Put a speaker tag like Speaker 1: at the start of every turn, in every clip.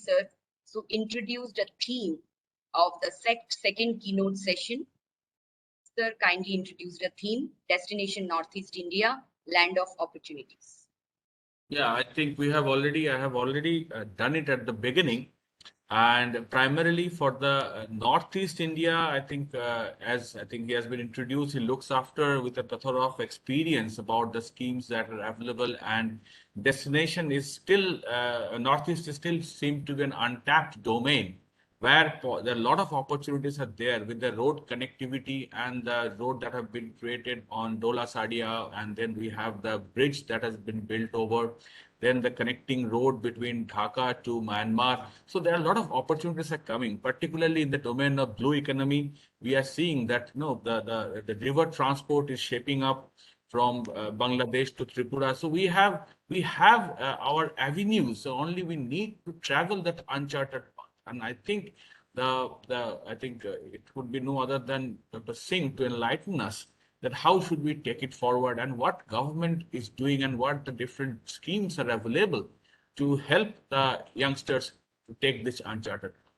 Speaker 1: sir, so introduced a theme of the second keynote session. Sir kindly introduced a theme, Destination Northeast India, Land of Opportunities.
Speaker 2: Yeah, I think I have already done it at the beginning. And primarily for the Northeast India, I think as I think he has been introduced, he looks after with a plethora of experience about the schemes that are available, and destination is still Northeast is still seem to be an untapped domain where there are a lot of opportunities are there with the road connectivity and the road that have been created on Dola Sadia, and then we have the bridge that has been built over, then the connecting road between Dhaka to Myanmar. So there are a lot of opportunities are coming, particularly in the domain of blue economy. We are seeing that the river transport is shaping up from Bangladesh to Tripura. So we have our avenues. So only we need to travel that uncharted path. And I think it would be no other than Dr. Singh to enlighten us that how should we take it forward and what government is doing and what the different schemes are available to help the youngsters to take this uncharted path.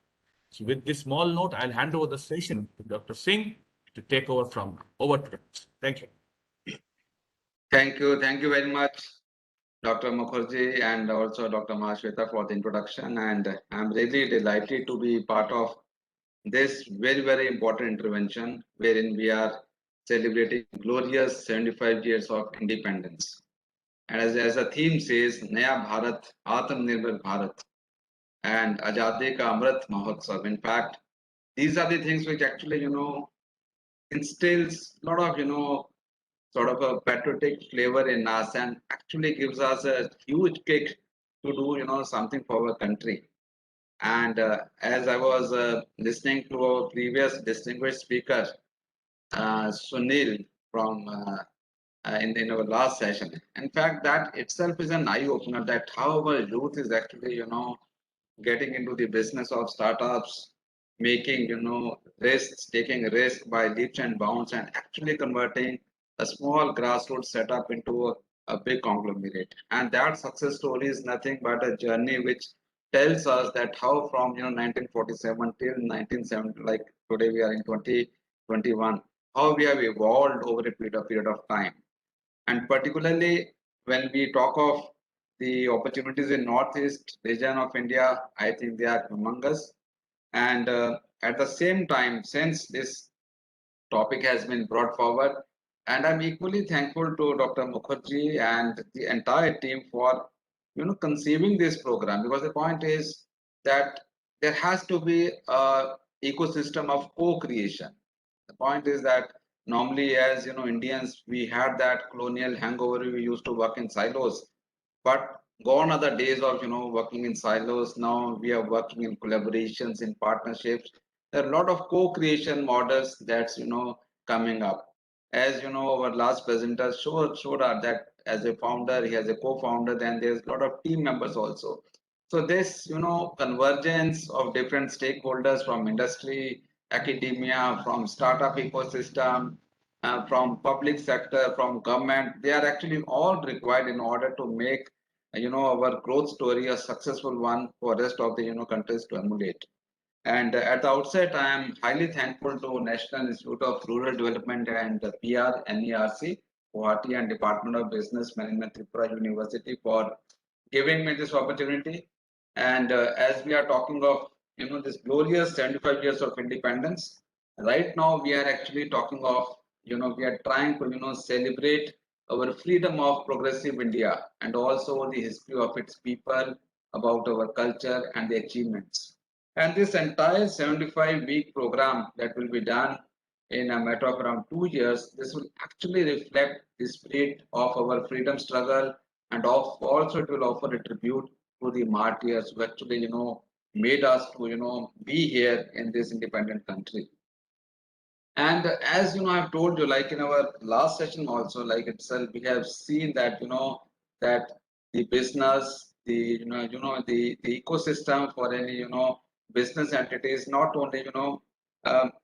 Speaker 2: So with this small note, I'll hand over the session to Dr. Singh to take over from over to you. Thank you.
Speaker 3: Thank you very much, Dr. Mukherjee, and also Dr. Mahashweta for the introduction. And I'm really delighted to be part of this very important intervention wherein we are celebrating glorious 75 years of independence. And as the theme says, Naya Bharat, Atmanirbhar Bharat, and Azadi Ka Amrit Mahotsav. In fact, these are the things which actually, instills a lot of, sort of a patriotic flavor in us and actually gives us a huge kick to do, something for our country. And as I was listening to our previous distinguished speaker, Sunil from in our last session. In fact, that itself is an eye opener that how our youth is actually, getting into the business of startups, making, risks, taking risk by leaps and bounds, and actually converting a small grassroots setup into a big conglomerate. And that success story is nothing but a journey which tells us that how from 1947 till 1970, like today we are in 2021, how we have evolved over a period of time. And particularly when we talk of the opportunities in northeast region of India, I think they are humongous. And at the same time, since this topic has been brought forward, and I'm equally thankful to Dr. Mukherjee and the entire team for conceiving this program, because the point is that there has to be a ecosystem of co-creation. The point is that normally, as Indians, we had that colonial hangover. We used to work in silos, but gone are the days of working in silos. Now we are working in collaborations, in partnerships. There are a lot of co-creation models that's coming up. As our last presenter showed us that as a founder, he has a co-founder. Then there's a lot of team members also. So this convergence of different stakeholders from industry, academia, from startup ecosystem, from public sector, from government, they are actually all required in order to make our growth story a successful one for rest of the countries to emulate. And at the outset, I am highly thankful to National Institute of Rural Development and PR, NERC, Guwahati, and Department of Business Management, Tripura University for giving me this opportunity. And as we are talking of this glorious 75 years of independence, right now we are actually talking of we are trying to celebrate our freedom of progressive India and also the history of its people, about our culture and the achievements. And this entire 75-week program that will be done in a matter of around 2 years, this will actually reflect the spirit of our freedom struggle, and also it will offer a tribute to the martyrs who actually made us to be here in this independent country. And as I've told you, like in our last session also, like itself, we have seen that that the business, the ecosystem for any business entity is not only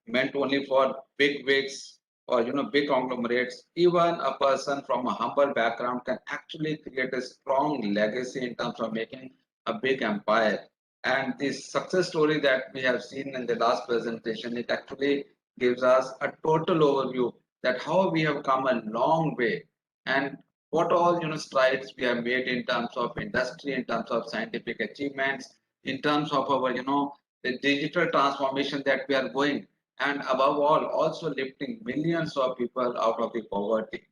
Speaker 3: meant only for big wigs or big conglomerates. Even a person from a humble background can actually create a strong legacy in terms of making a big empire. And the success story that we have seen in the last presentation, it actually gives us a total overview that how we have come a long way and what all strides we have made in terms of industry, in terms of scientific achievements, in terms of our the digital transformation that we are going, and above all also lifting millions of people out of the poverty.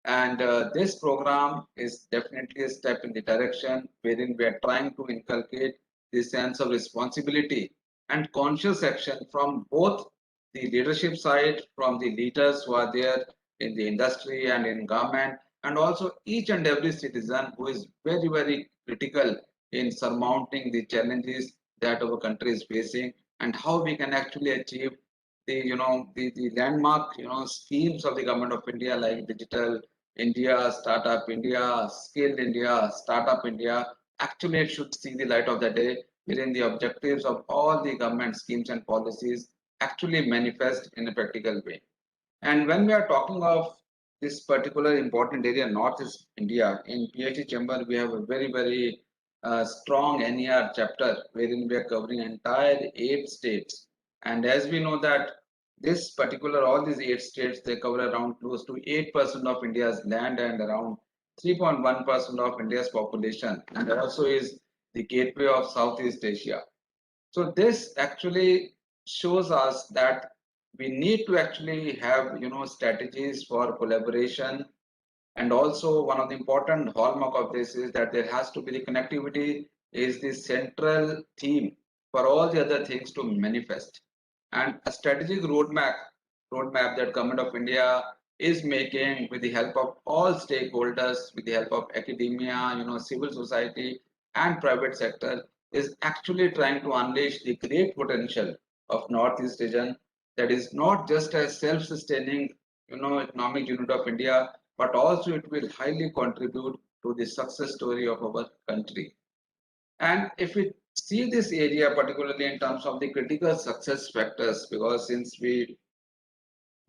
Speaker 3: And this program is definitely a step in the direction wherein we are trying to inculcate the sense of responsibility and conscious action from both the leadership side, from the leaders who are there in the industry and in government, and also each and every citizen who is very, very critical in surmounting the challenges that our country is facing, and how we can actually achieve the landmark schemes of the government of India, like digital India, Startup India, Skilled India, Startup India. Actually, it should see the light of the day, wherein the objectives of all the government schemes and policies actually manifest in a practical way. And when we are talking of this particular important area, Northeast India, in PhD Chamber, we have a very, very strong NER chapter wherein we are covering entire 8 states. And as we know that this particular, all these 8 states, they cover around close to 8% of India's land and around 3.1% of India's population, and also is the gateway of Southeast Asia. So this actually shows us that we need to actually have strategies for collaboration, and also one of the important hallmark of this is that there has to be the connectivity is the central theme for all the other things to manifest. And a strategic roadmap that government of India is making with the help of all stakeholders, with the help of academia, civil society and private sector, is actually trying to unleash the great potential of Northeast region, that is not just a self-sustaining economic unit of India, but also it will highly contribute to the success story of our country. And if we see this area particularly in terms of the critical success factors, because since we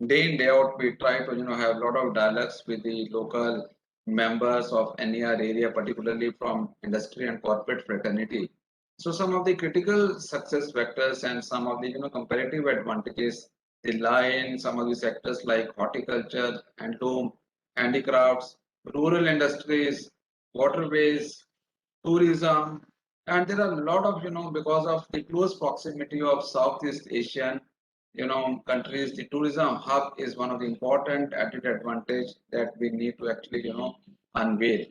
Speaker 3: day in day out we try to have a lot of dialogues with the local members of NER area, particularly from industry and corporate fraternity. So some of the critical success factors and some of the comparative advantages, they lie in some of the sectors like horticulture, handloom, handicrafts, rural industries, waterways, tourism, and there are a lot of because of the close proximity of Southeast Asian countries, the tourism hub is one of the important added advantage that we need to actually unveil.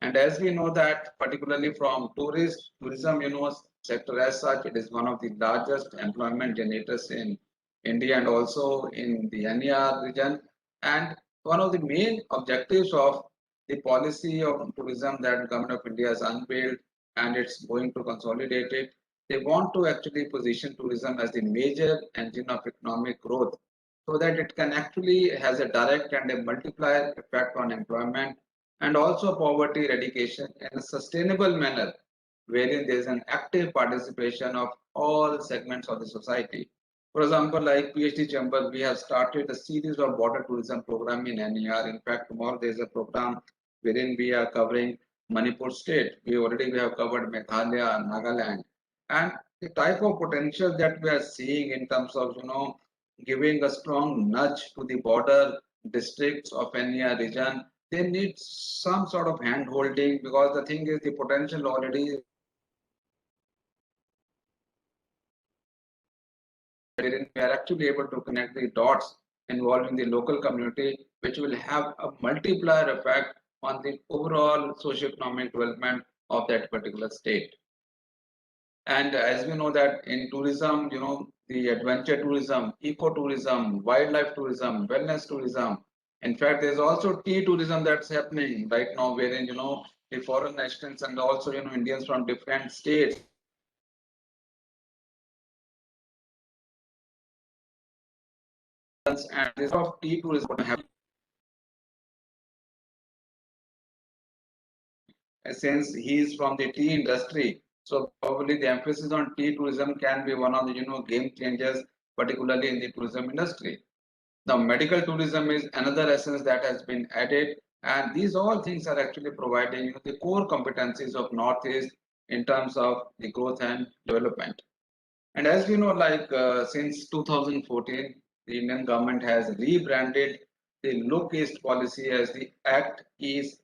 Speaker 3: And as we know that particularly from tourism sector as such, it is one of the largest employment generators in India and also in the NER region. And one of the main objectives of the policy of tourism that government of India has unveiled, and it's going to consolidate it. They want to actually position tourism as the major engine of economic growth, so that it can actually has a direct and a multiplier effect on employment and also poverty eradication in a sustainable manner, wherein there is an active participation of all segments of the society. For example, like PhD Chamber, we have started a series of border tourism program in NER. In fact, tomorrow there is a program wherein we are covering Manipur state. We have covered Meghalaya, Nagaland, and the type of potential that we are seeing in terms of giving a strong nudge to the border districts of NER region. They need some sort of hand holding, because the thing is the potential already wherein we are actually able to connect the dots involving the local community, which will have a multiplier effect on the overall socio-economic development of that particular state. And as we know that in tourism, the adventure tourism, ecotourism, wildlife tourism, wellness tourism. In fact, there's also tea tourism that's happening right now, wherein the foreign nationals and also Indians from different states and this of tea tourism happen. Since he is from the tea industry, so probably the emphasis on tea tourism can be one of the game changers, particularly in the tourism industry. Now, medical tourism is another essence that has been added, and these all things are actually providing the core competencies of Northeast in terms of the growth and development. And as we know, since 2014, the Indian government has rebranded the Look East policy as the Act East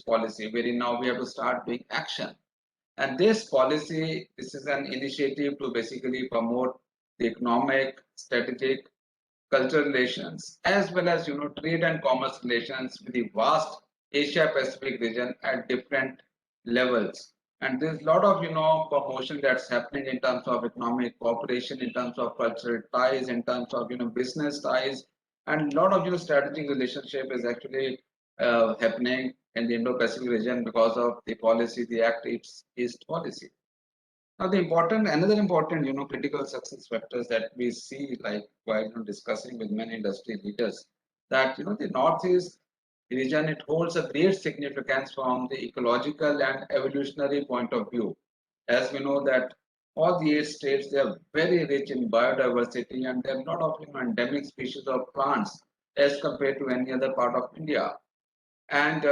Speaker 3: policy, wherein now we have to start doing action. And this policy, this is an initiative to basically promote the economic, strategic, cultural relations, as well as trade and commerce relations with the vast Asia Pacific region at different levels. And there's a lot of promotion that's happening in terms of economic cooperation, in terms of cultural ties, in terms of business ties, and a lot of strategic relationship is actually happening in the Indo-Pacific region because of the policy, the Act East policy. Now, another important, critical success factors that we see, like while discussing with many industry leaders, that the Northeast region, it holds a great significance from the ecological and evolutionary point of view. As we know that all the 8 states, they are very rich in biodiversity, and there are a lot of endemic species of plants as compared to any other part of India. And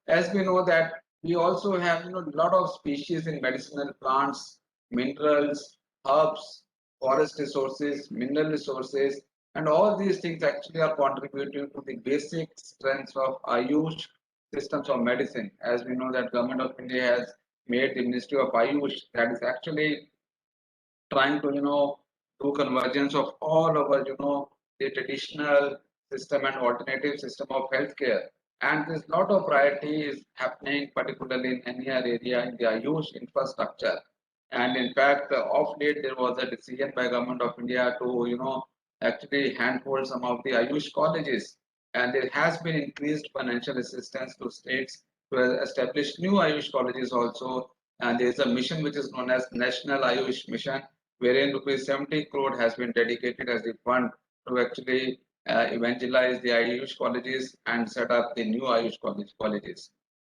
Speaker 3: as we know that we also have a lot of species in medicinal plants, minerals, herbs, forest resources, mineral resources, and all these things actually are contributing to the basic strengths of Ayush systems of medicine. As we know that Government of India has made the Ministry of Ayush that is actually trying to do convergence of all over the traditional system and alternative system of healthcare, and there's a lot of priority is happening particularly in any area in the Ayush infrastructure. And in fact, of late there was a decision by Government of India to actually handhold some of the Ayush colleges, and there has been increased financial assistance to states to establish new Ayush colleges also. And there is a mission which is known as National Ayush Mission, wherein rupees 70 crore has been dedicated as the fund to actually evangelize the Ayush colleges and set up the new Ayush colleges.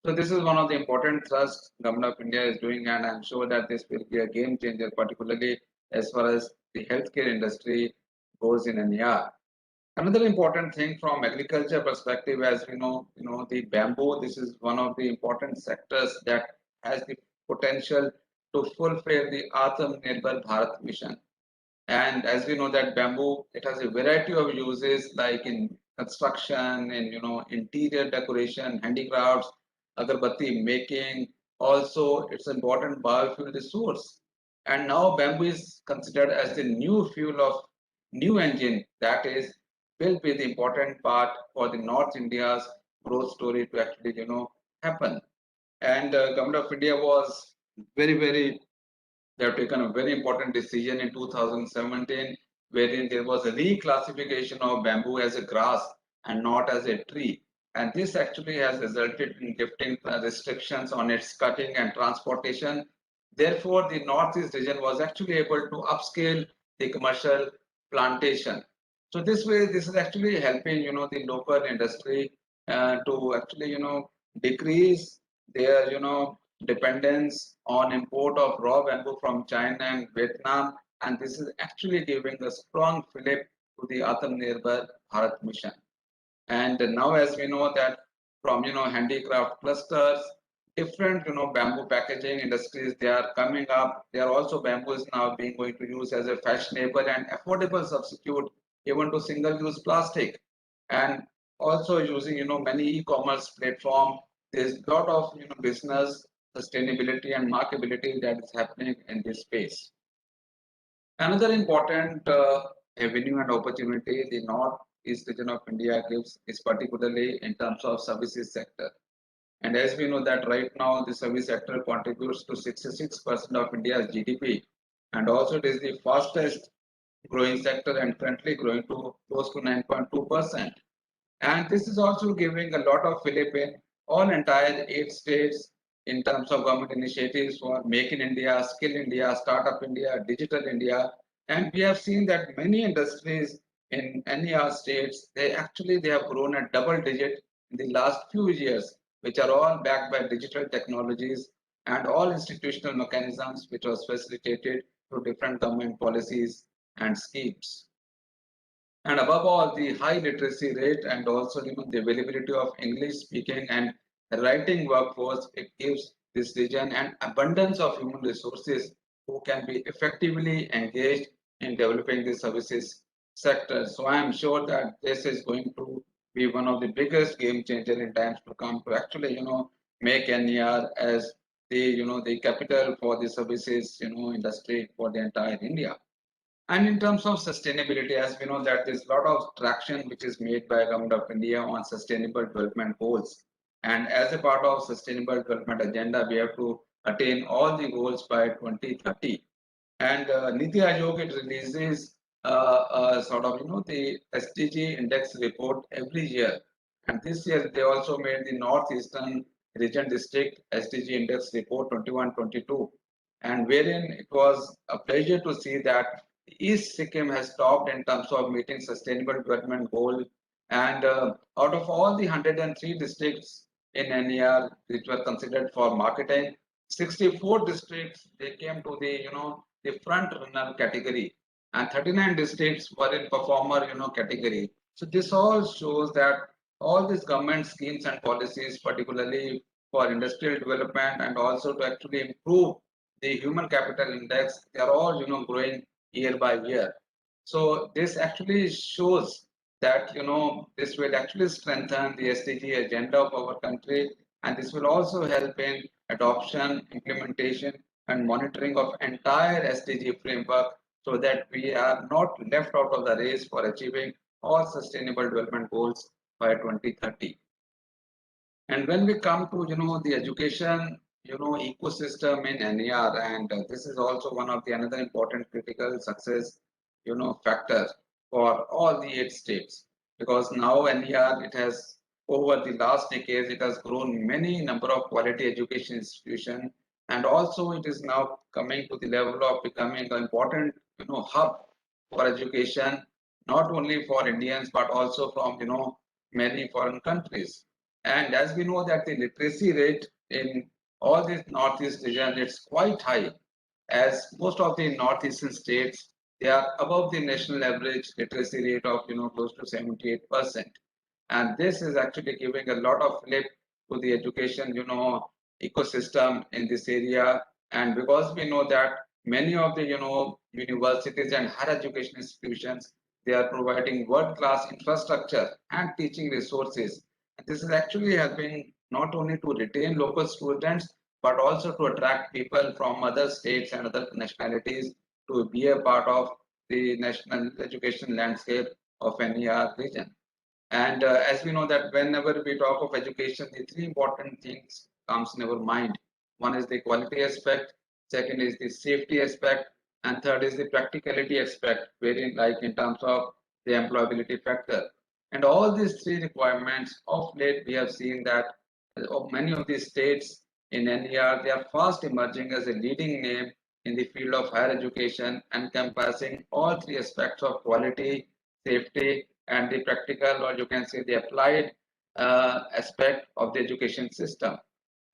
Speaker 3: So this is one of the important thrusts Government of India is doing, and I'm sure that this will be a game changer, particularly as far as the healthcare industry goes in NER. Another important thing from agriculture perspective, as we know, the bamboo. This is one of the important sectors that has the potential to fulfill the Atmanirbhar Bharat mission. And as we know that bamboo, it has a variety of uses like in construction, in interior decoration, handicrafts, agarbatti making. Also, it's an important biofuel resource. And now bamboo is considered as the new fuel of new engine that is will be the important part for the North India's growth story to actually happen. And Government of India was very they have taken a very important decision in 2017, wherein there was a reclassification of bamboo as a grass and not as a tree. And this actually has resulted in lifting restrictions on its cutting and transportation. Therefore, the Northeast region was actually able to upscale the commercial plantation. So this way, this is actually helping, the local industry to actually, decrease their, dependence on import of raw bamboo from China and Vietnam, and this is actually giving a strong fillip to the Atmanirbhar Bharat mission. And now, as we know that from handicraft clusters, different bamboo packaging industries they are coming up. They are also bamboo is now being going to use as a fashionable and affordable substitute even to single-use plastic, and also using many e-commerce platform. There's a lot of business sustainability and marketability that is happening in this space. Another important avenue and opportunity the Northeast region of India gives is particularly in terms of services sector. And as we know that right now the service sector contributes to 66% of India's GDP, and also it is the fastest growing sector and currently growing to close to 9.2%. And this is also giving a lot of fillip in all entire 8 states in terms of government initiatives for Make in India, Skill India, Startup India, Digital India. And we have seen that many industries in NER states, they have grown at double digit in the last few years, which are all backed by digital technologies and all institutional mechanisms which was facilitated through different government policies and schemes. And above all, the high literacy rate and also the availability of English speaking and writing workforce, it gives this region and abundance of human resources who can be effectively engaged in developing the services sector. So I am sure that this is going to be one of the biggest game changer in times to come to actually, make NER as the capital for the services, industry for the entire India. And in terms of sustainability, as we know that there's a lot of traction which is made by Government of India on sustainable development goals. And as a part of sustainable development agenda, we have to attain all the goals by 2030. And Niti Aayog, it releases sort of, the SDG index report every year. And this year, they also made the Northeastern Region District SDG index report 21-22, and wherein it was a pleasure to see that East Sikkim has topped in terms of meeting sustainable development goal. And out of all the 103 districts in NER which were considered for marketing, 64 districts they came to the front runner category, and 39 districts were in performer category. So this all shows that all these government schemes and policies, particularly for industrial development and also to actually improve the human capital index, they are all growing year by year. So this actually shows that this will actually strengthen the SDG agenda of our country, and this will also help in adoption, implementation, and monitoring of entire SDG framework, so that we are not left out of the race for achieving all sustainable development goals by 2030. And when we come to the education ecosystem in NER, and this is also one of the another important critical success factor for all the 8 states, because now NER, it has over the last decades it has grown many number of quality education institutions, and also it is now coming to the level of becoming an important hub for education, not only for Indians but also from many foreign countries. And as we know that the literacy rate in all these northeast region, it's quite high, as most of the northeastern states, they are above the national average literacy rate of close to 78%. And this is actually giving a lot of flip to the education ecosystem in this area. And because we know that many of the universities and higher education institutions, they are providing world class infrastructure and teaching resources. And this is actually helping not only to retain local students but also to attract people from other states and other nationalities to be a part of the national education landscape of NER region. And as we know that whenever we talk of education, the three important things comes in our mind. One is the quality aspect, second is the safety aspect, and third is the practicality aspect, wherein like in terms of the employability factor. And all these three requirements of late, we have seen that many of these states in NER, they are fast emerging as a leading name in the field of higher education, encompassing all three aspects of quality, safety, and the practical, or you can say the applied aspect of the education system.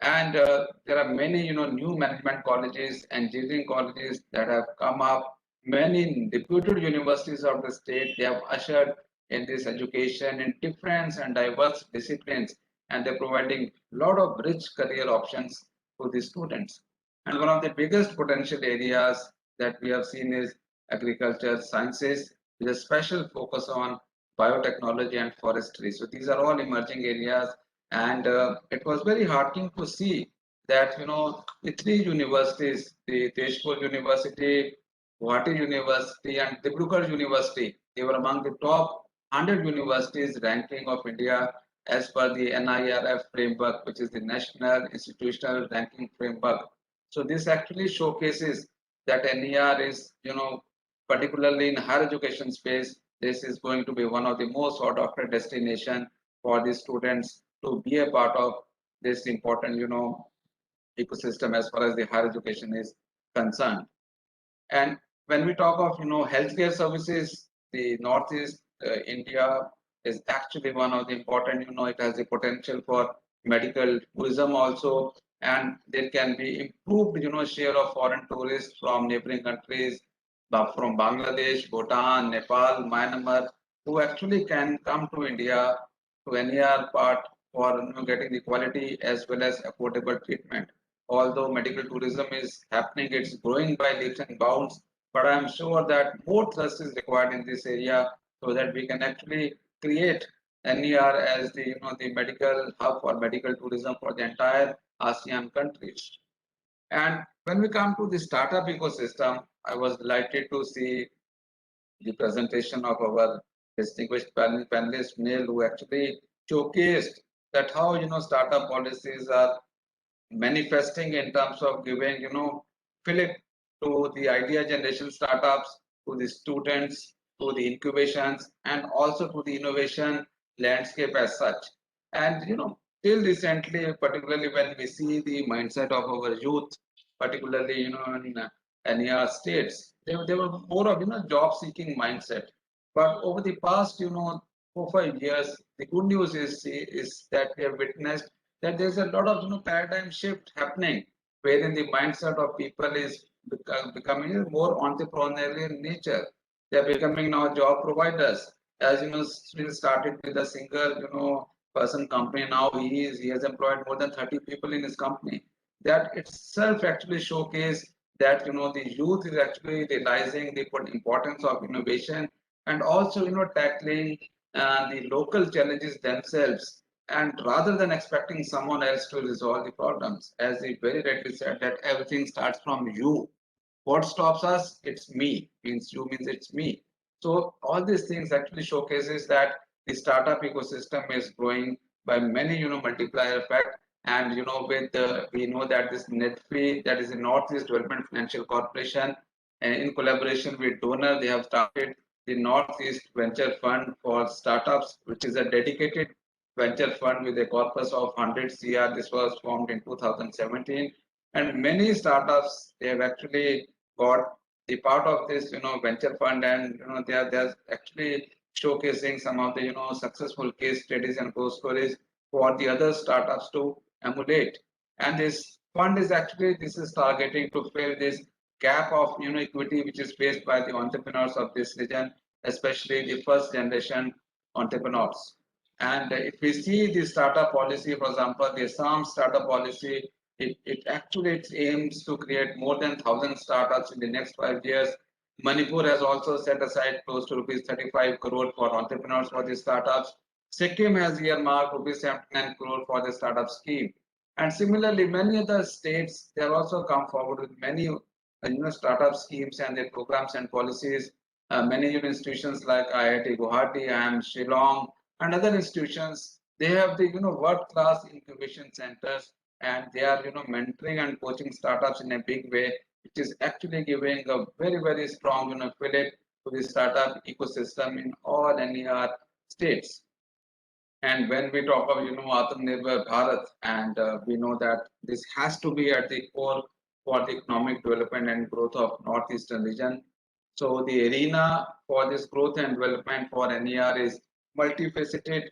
Speaker 3: And there are many new management colleges, engineering colleges that have come up. Many reputed universities of the state, they have ushered in this education in different and diverse disciplines, and they're providing a lot of rich career options to the students. And one of the biggest potential areas that we have seen is agriculture sciences, with a special focus on biotechnology and forestry. So these are all emerging areas, and it was very heartening to see that the three universities, the Tezpur University, Guwahati University, and Dibrugarh University, they were among the top 100 universities ranking of India as per the NIRF framework, which is the National Institutional Ranking Framework. So this actually showcases that NER is, particularly in higher education space, this is going to be one of the most sought after destination for the students to be a part of this important, ecosystem as far as the higher education is concerned. And when we talk of healthcare services, the Northeast India is actually one of the important. It has the potential for medical tourism also, and there can be improved share of foreign tourists from neighboring countries, from Bangladesh, Bhutan, Nepal, Myanmar, who actually can come to India to NER part for getting the quality as well as affordable treatment. although medical tourism is happening, it's growing by leaps and bounds. But I'm sure that more trust is required in this area so that we can actually create NER as the the medical hub for medical tourism for the entire ASEAN countries. And when we come to the startup ecosystem, I was delighted to see the presentation of our distinguished panelist Neil, who actually showcased that how startup policies are manifesting in terms of giving fillip to the idea generation startups, to the students, to the incubations, and also to the innovation landscape as such. And till recently, particularly when we see the mindset of our youth, particularly in NER states, they were more of job seeking mindset. But over the past 4 5 years, the good news is that we have witnessed that there's a lot of paradigm shift happening, wherein the mindset of people is becoming more entrepreneurial in nature. They are becoming now job providers. As Sri started with a single person company. Now he has employed more than 30 people in his company. That itself actually showcase that the youth is actually realizing the importance of innovation, and also tackling the local challenges themselves, and rather than expecting someone else to resolve the problems, as he very rightly said, that everything starts from you. What stops us? It's me. Means you means it's me. So all these things actually showcases that the startup ecosystem is growing by many multiplier effect. And with we know that this NetFree, that is the Northeast Development Financial Corporation, in collaboration with donor, they have started the Northeast Venture Fund for Startups, which is a dedicated venture fund with a corpus of 100 CR. This was formed in 2017, and many startups, they have actually got the part of this venture fund, and they're actually showcasing some of the successful case studies and growth stories for the other startups to emulate. And this fund is actually, this is targeting to fill this gap of equity which is faced by the entrepreneurs of this region, especially the first generation entrepreneurs. And if we see the startup policy, for example, the Assam startup policy, it actually it aims to create more than 1,000 startups in the next 5 years. Manipur has also set aside close to rupees 35 crore for entrepreneurs for the startups. Sikkim has earmarked rupees 79 crore for the startup scheme. And similarly, many other states, they have also come forward with many startup schemes and their programs and policies. Many institutions like IIT Guwahati and Shillong and other institutions, they have the world-class incubation centers, and they are mentoring and coaching startups in a big way, which is actually giving a very strong fillip to the startup ecosystem in all NER states. And when we talk of Atmanirbhar Bharat, and we know that this has to be at the core for the economic development and growth of northeastern region. So the arena for this growth and development for NER is multifaceted,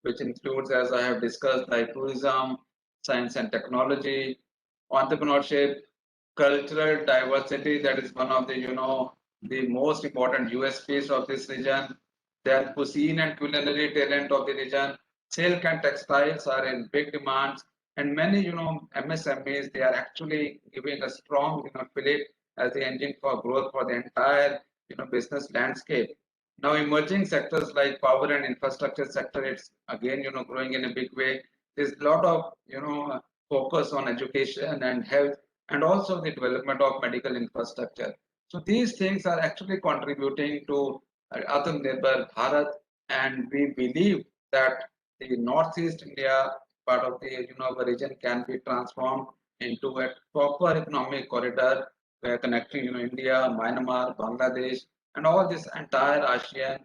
Speaker 3: which includes, as I have discussed, like tourism, science and technology, entrepreneurship, cultural diversity. That is one of the the most important USPs of this region. Then cuisine and culinary talent of the region. Silk and textiles are in big demand, and many MSMEs, they are actually giving a strong fillip as the engine for growth for the entire business landscape. Now emerging sectors like power and infrastructure sector, it's again growing in a big way. There's a lot of focus on education and health, and also the development of medical infrastructure. So these things are actually contributing to Atmanirbhar Bharat, and we believe that the Northeast India part of the our region can be transformed into a proper economic corridor where connecting India, Myanmar, Bangladesh, and all this entire ASEAN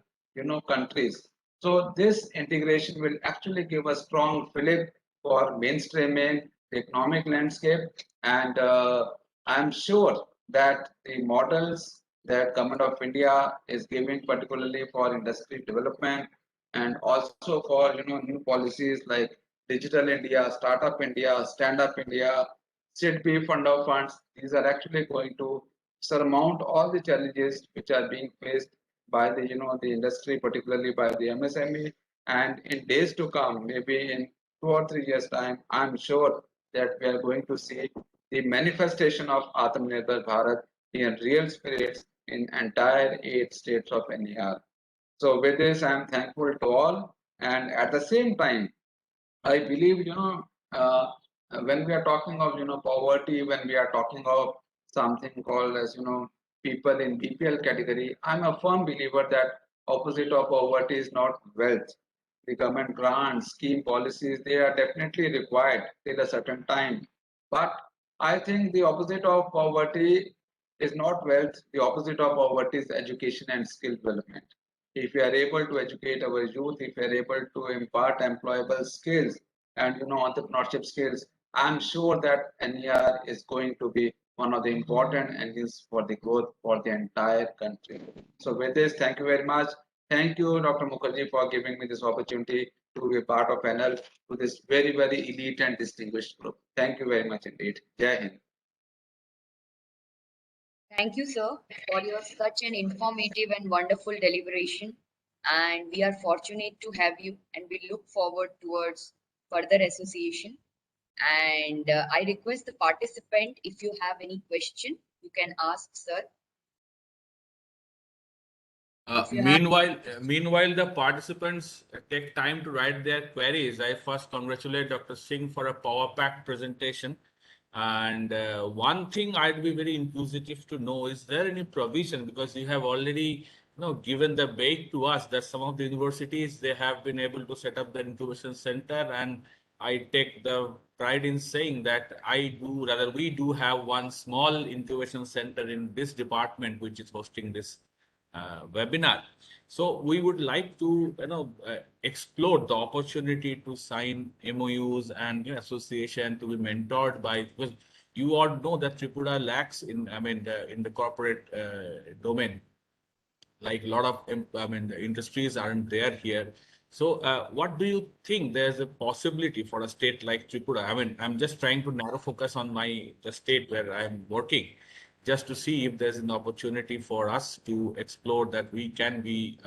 Speaker 3: countries. So this integration will actually give a strong fillip for mainstreaming the economic landscape, and I'm sure that the models that Government of India is giving, particularly for industry development, and also for new policies like Digital India, Startup India, Stand Up India, SIDBI fund of funds. These are actually going to surmount all the challenges which are being faced by the the industry, particularly by the MSME. And in days to come, maybe in 2 or 3 years time, I'm sure that we are going to see the manifestation of Atmanirbhar Bharat in real spirits in entire 8 states of NER. So with this, I am thankful to all, and at the same time, I believe, when we are talking of, poverty, when we are talking of something called as, people in BPL category, I'm a firm believer that opposite of poverty is not wealth. The government grants, scheme policies, they are definitely required till a certain time. But I think the opposite of poverty is not wealth. The opposite of poverty is education and skill development. If we are able to educate our youth, if we are able to impart employable skills and entrepreneurship skills, I'm sure that NER is going to be one of the important engines for the growth for the entire country. So with this, thank you very much. Thank you, Dr. Mukherjee, for giving me this opportunity to be part of panel to this very, very elite and distinguished group. Thank you very much indeed. Jai Hind.
Speaker 1: Thank you, sir, for your such an informative and wonderful deliberation. And we are fortunate to have you, and we look forward towards further association. And I request the participant, if you have any question, you can ask, sir. If you have,
Speaker 2: Meanwhile, the participants take time to write their queries. I first congratulate Dr. Singh for a power-packed presentation. And one thing I'd be very inquisitive to know, is there any provision? Because you have already, given the bait to us that some of the universities, they have been able to set up their incubation center. And I take the pride in saying that we do have one small incubation center in this department, which is hosting this webinar. So we would like to, explore the opportunity to sign MOUs and association to be mentored by, because you all know that Tripura lacks in the corporate domain. Like a lot of, the industries aren't there here. So what do you think there's a possibility for a state like Tripura? I'm just trying to narrow focus on the state where I'm working, just to see if there's an opportunity for us to explore that we can be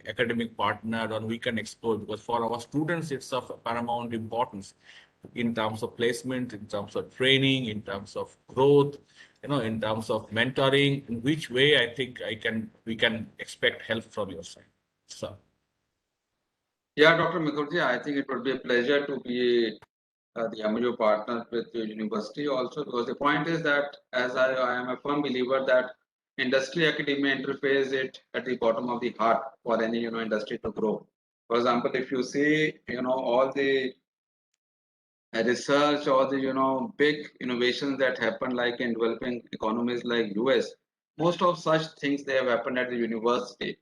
Speaker 2: academic partner, or we can explore, because for our students it's of paramount importance in terms of placement, in terms of training, in terms of growth, in terms of mentoring. In which way I think we can expect help from your side, so.
Speaker 3: Yeah, Dr. Mukherjee, I think it would be a pleasure to be the MOU partner with your university also, because the point is that, as I am a firm believer that industry academia interface it at the bottom of the heart for any industry to grow. For example, if you see all the research or the big innovations that happen like in developing economies like US, most of such things they have happened at the university.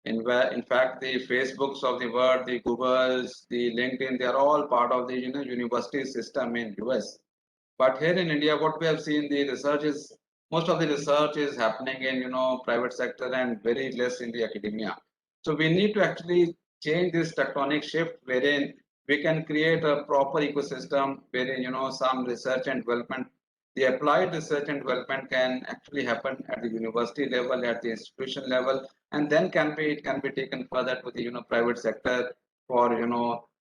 Speaker 3: In fact, the Facebooks of the world, the Googles, the LinkedIn, they are all part of the university system in US. But here in India, what we have seen, the research is, most of the research is happening in private sector and very less in the academia. So we need to actually change this tectonic shift wherein we can create a proper ecosystem wherein some research and development, the applied research and development can actually happen at the university level, at the institution level, and then it can be taken further to the private sector for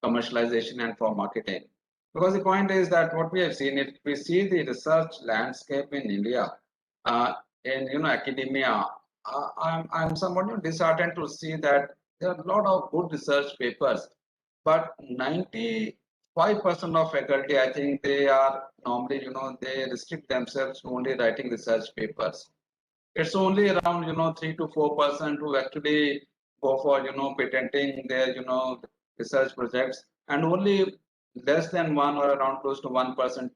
Speaker 3: commercialization and for marketing. Because the point is that what we have seen, if we see the research landscape in India, in academia, I'm somewhat disheartened to see that there are a lot of good research papers, but 95% of faculty, I think they are normally they restrict themselves to only writing research papers. It's only around 3 to 4% who actually go for patenting their research projects, and only less than one or around close to 1%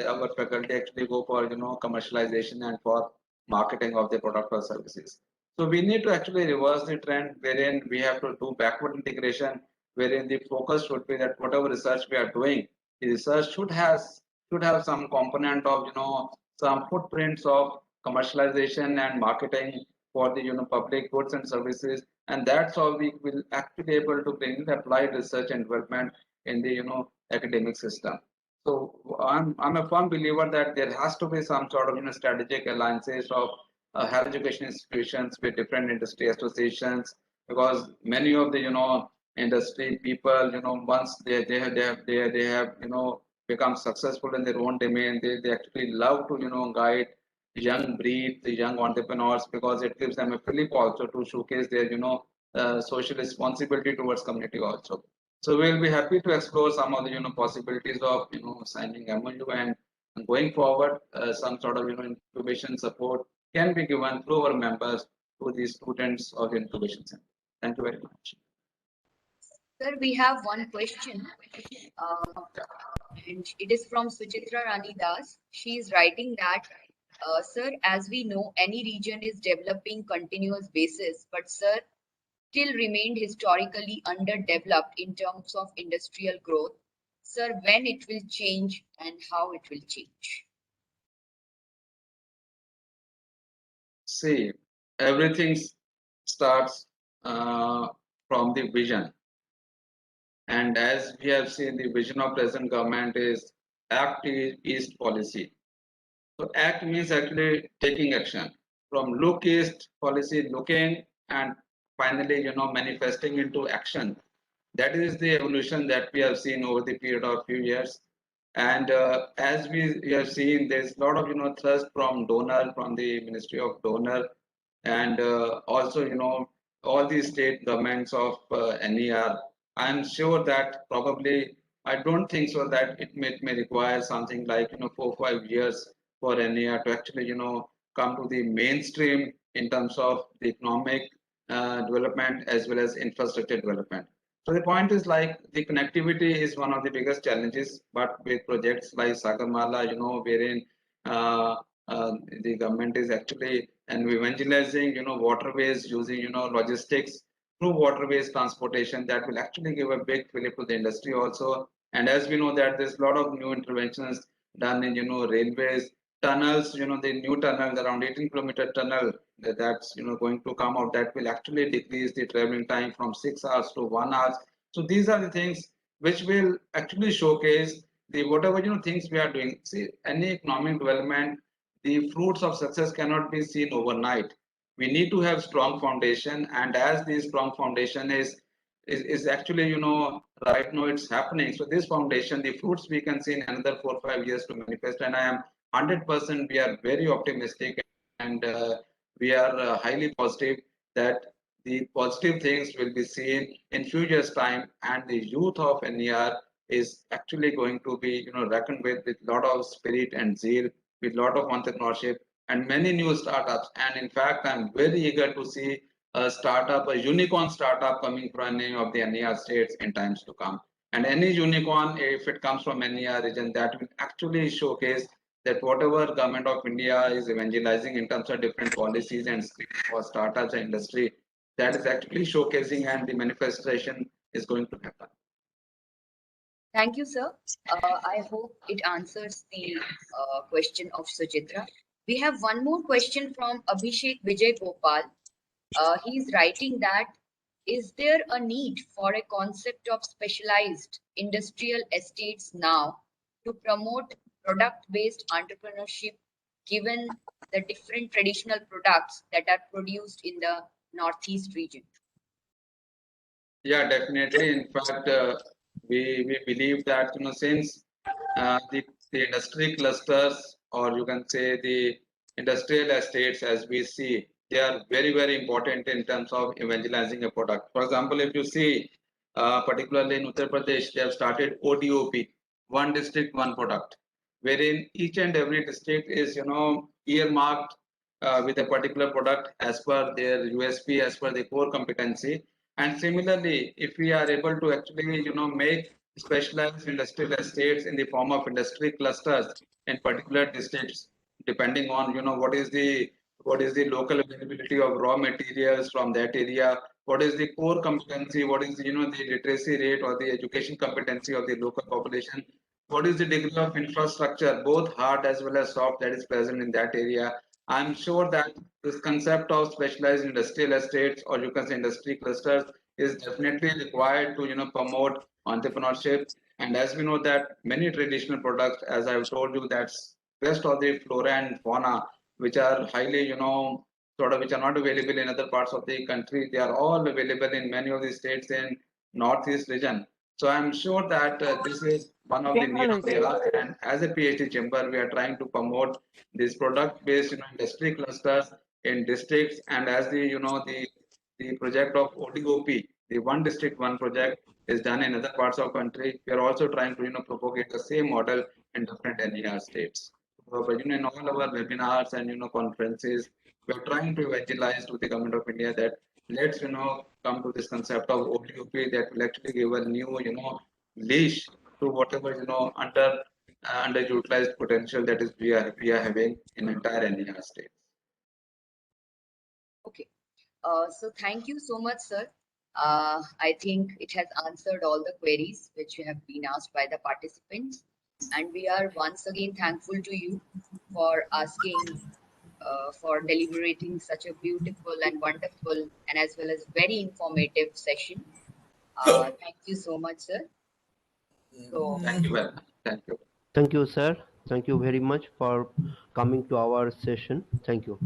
Speaker 3: our faculty actually go for commercialization and for marketing of the product or services. So we need to actually reverse the trend wherein we have to do backward integration, wherein the focus should be that whatever research we are doing, the research should have some component of some footprints of commercialization and marketing for the public goods and services, and that's how we will actually able to bring the applied research and development in the academic system. So I'm a firm believer that there has to be some sort of strategic alliances of higher education institutions with different industry associations, because many of the industry people once they have become successful in their own domain. They actually love to, guide young breed, the young entrepreneurs, because it gives them a fillip also to showcase their, social responsibility towards community also. So we'll be happy to explore some of the, possibilities of, signing MOU, and going forward, some sort of, incubation support can be given through our members to the students of incubation center. Thank you very much.
Speaker 1: Sir, we have one question, and it is from Suchitra Rani Das. She is writing that, sir, as we know, any region is developing continuous basis, but sir, still remained historically underdeveloped in terms of industrial growth. Sir, when it will change and how it will change?
Speaker 3: See, everything starts from the vision. And as we have seen, the vision of present government is Act East policy. So act means actually taking action. From look east policy, looking, and finally, manifesting into action. That is the evolution that we have seen over the period of few years. And as we have seen, there's a lot of, thrust from donor, from the Ministry of Donor, and also, all the state governments of NER. I'm sure that probably, I don't think so that it may require something like, 4 or 5 years for NER to actually, come to the mainstream in terms of the economic development as well as infrastructure development. So the point is like the connectivity is one of the biggest challenges, but with projects like Sagarmala, wherein uh, the government is actually and evangelizing, waterways using, logistics through waterways transportation, that will actually give a big fillip to the industry also. And as we know that there's a lot of new interventions done in, railways, tunnels, the new tunnel, around 18-kilometer tunnel that's, going to come out, that will actually decrease the traveling time from 6 hours to 1 hour. So these are the things which will actually showcase the whatever, things we are doing. See, any economic development, the fruits of success cannot be seen overnight. We need to have strong foundation, and as the strong foundation is actually, right now it's happening. So this foundation, the fruits we can see in another 4 or 5 years to manifest, and I am 100%, we are very optimistic, and we are highly positive that the positive things will be seen in few years time, and the youth of NER is actually going to be, reckoned with lot of spirit and zeal, with lot of entrepreneurship and many new startups. And in fact, I'm very eager to see a startup, a unicorn startup coming from any of the NER states in times to come. And any unicorn, if it comes from NER region, that will actually showcase that whatever government of India is evangelizing in terms of different policies and schemes for startups and industry, that is actually showcasing, and the manifestation is going to happen.
Speaker 1: Thank you, sir. I hope it answers the question of Suchitra. We have one more question from Abhishek Vijay Gopal. He's writing that, is there a need for a concept of specialized industrial estates now to promote product-based entrepreneurship, given the different traditional products that are produced in the Northeast region?
Speaker 3: Yeah, definitely. In fact, we believe that, since the industry clusters, or you can say the industrial estates, as we see, they are very, very important in terms of evangelizing a product. For example, if you see, particularly in Uttar Pradesh, they have started ODOP, one district, one product, wherein each and every district is, earmarked with a particular product as per their USP, as per their core competency. And similarly, if we are able to actually, make specialized industrial estates in the form of industry clusters in particular districts, depending on, what is the local availability of raw materials from that area, what is the core competency, what is, the literacy rate or the education competency of the local population, what is the degree of infrastructure, both hard as well as soft, that is present in that area. I'm sure that this concept of specialized industrial estates, or you can say industry clusters, is definitely required to, promote entrepreneurship. And as we know that many traditional products, as I've told you, that's rest of the flora and fauna, which are highly, sort of, which are not available in other parts of the country, they are all available in many of the states in Northeast region. So I'm sure that this is one of the new areas, and as a PhD chamber, we are trying to promote these product-based, industry clusters in districts, and as the project of ODOP, the one district one project is done in other parts of country. We are also trying to propagate the same model in different NER states. So, but in all our webinars and conferences, we are trying to evangelize to the government of India that let's come to this concept of ODOP that will actually give a new leash to whatever underutilized potential that is we are having in entire NER states.
Speaker 1: Okay. So thank you so much, sir. I think it has answered all the queries which have been asked by the participants. And we are once again thankful to you for asking, for deliberating such a beautiful and wonderful and as well as very informative session. Thank you so much, sir. So,
Speaker 3: Thank you very much. Thank you.
Speaker 4: Thank you, sir. Thank you very much for coming to our session. Thank you.